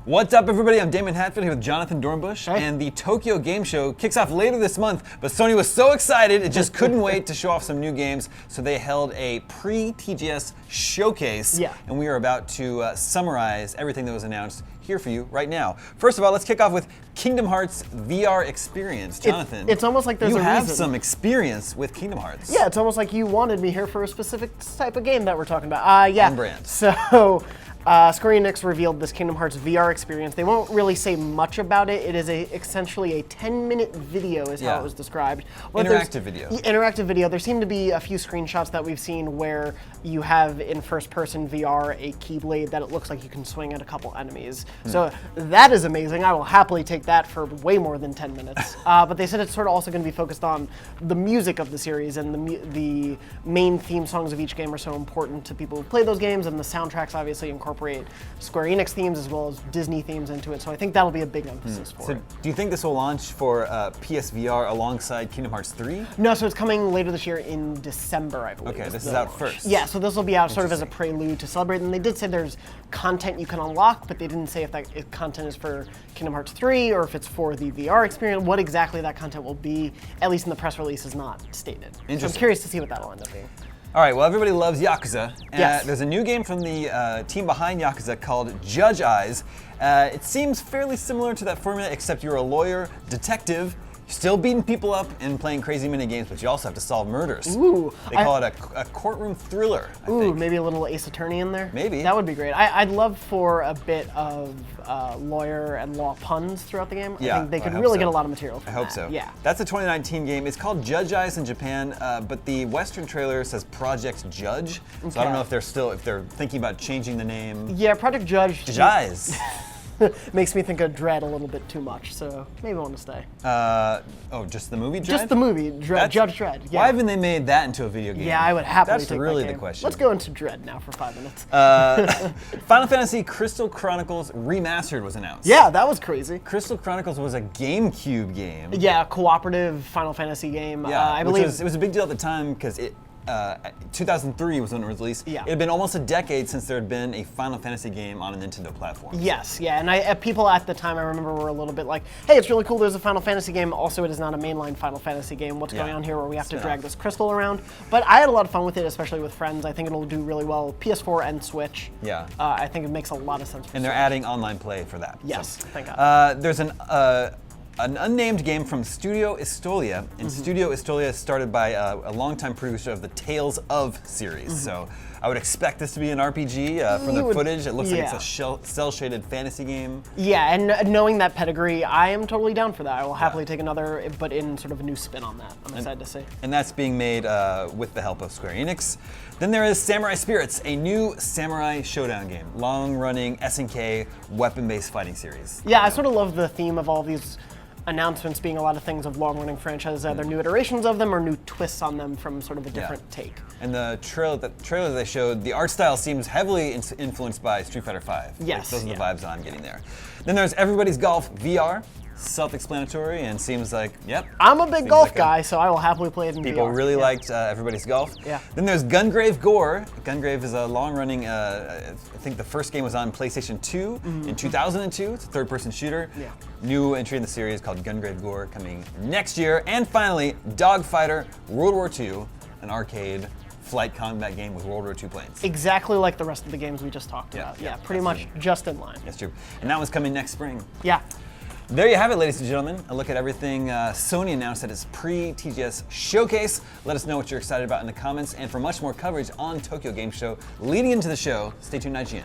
What's up, everybody? I'm Damon Hatfield here with Jonathan Dornbush, Hey. and the Tokyo Game Show kicks off later this month, but Sony was so excited it just couldn't wait to show off some new games, so they held a pre-TGS showcase, Yeah. and we are about to summarize everything that was announced here for you right now. First of all, let's kick off with Kingdom Hearts VR experience. Jonathan, it's almost like there's you a have reason. some experience with Kingdom Hearts. Yeah, it's almost like you wanted me here for a specific type of game that we're talking about. Yeah. On brand. So, Square Enix revealed this Kingdom Hearts VR experience. They won't really say much about it. It is essentially a 10-minute video is how it was described. Interactive video. Interactive video. There seem to be a few screenshots that we've seen where you have in first-person VR a Keyblade that it looks like you can swing at a couple enemies. So that is amazing. I will happily take that for way more than 10 minutes. But they said it's sort of also going to be focused on the music of the series, and the main theme songs of each game are so important to people who play those games, and the soundtracks obviously incorporate Square Enix themes as well as Disney themes into it. So I think that'll be a big emphasis for it. Do you think this will launch for PSVR alongside Kingdom Hearts 3? No, so it's coming later this year in December, I believe. Okay, this the is out launch. first. Yeah, so this will be out sort of as a prelude to celebrate. And they did say there's content you can unlock, but they didn't say if content is for Kingdom Hearts 3 or if it's for the VR experience. What exactly that content will be, at least in the press release, is not stated. So I'm curious to see what that'll end up being. All right, well, everybody loves Yakuza. Yes. There's a new game from the team behind Yakuza called Judge Eyes. It seems fairly similar to that formula, except you're a lawyer, detective, still beating people up and playing crazy mini games, but you also have to solve murders. Ooh. They call it a courtroom thriller, I think. Maybe a little Ace Attorney in there? Maybe. That would be great. I'd love for a bit of lawyer and law puns throughout the game. Yeah, I think they could I hope really so. get a lot of material from I hope that. so. Yeah. That's a 2019 game. It's called Judge Eyes in Japan, but the Western trailer says Project Judge. So I don't know if they're thinking about changing the name. Yeah, Project Judge. Judge Eyes. Makes me think of Dredd a little bit too much, so maybe I want to stay. Just the movie Dredd? Just the movie, Judge Dredd. Yeah. Why haven't they made that into a video game? Yeah, I would happily That's take really that game. the question. Let's go into Dredd now for 5 minutes. Final Fantasy Crystal Chronicles Remastered was announced. Yeah, that was crazy. Crystal Chronicles was a GameCube game. Yeah, cooperative Final Fantasy game. Yeah, I believe it was a big deal at the time because 2003 was when it was released. Yeah. It had been almost a decade since there had been a Final Fantasy game on a Nintendo platform. Yes, yeah, and people at the time I remember were a little bit like, hey, it's really cool there's a Final Fantasy game, also it is not a mainline Final Fantasy game, what's going on here where we have to drag this crystal around? But I had a lot of fun with it, especially with friends. I think it'll do really well, PS4 and Switch. Yeah. I think it makes a lot of sense for And they're Switch. adding online play for that. Yes, so. thank God. There's an unnamed game from Studio Is Tolia, and Studio Is Tolia is started by a longtime producer of the Tales of series. So I would expect this to be an RPG from the footage. It looks like it's a cel-shaded fantasy game. Yeah, and knowing that pedigree, I am totally down for that. I will happily take another, but in sort of a new spin on that, I'm excited to see. And that's being made with the help of Square Enix. Then there is Samurai Spirits, a new Samurai Showdown game, long-running SNK weapon-based fighting series. Yeah, I sort of love the theme of all these announcements being a lot of things of long-running franchises, either new iterations of them or new twists on them from sort of a different take. And the trailer they showed, the art style seems heavily influenced by Street Fighter V. Yes, Those are the vibes I'm getting there. Then there's Everybody's Golf VR. Self-explanatory and seems like, yep. I'm a big golf guy, so I will happily play it in People VR. really liked Everybody's Golf. Yeah. Then there's Gungrave Gore. Gungrave is a long-running, I think the first game was on PlayStation 2 in 2002. It's a third-person shooter. Yeah. New entry in the series called Gungrave Gore coming next year. And finally, Dogfighter WWII, an arcade flight combat game with World War II planes. Exactly like the rest of the games we just talked about. Yeah, pretty much just in line. That's true. And that one's coming next spring. Yeah. There you have it, ladies and gentlemen. A look at everything Sony announced at its pre-TGS showcase. Let us know what you're excited about in the comments. And for much more coverage on Tokyo Game Show leading into the show, stay tuned to IGN.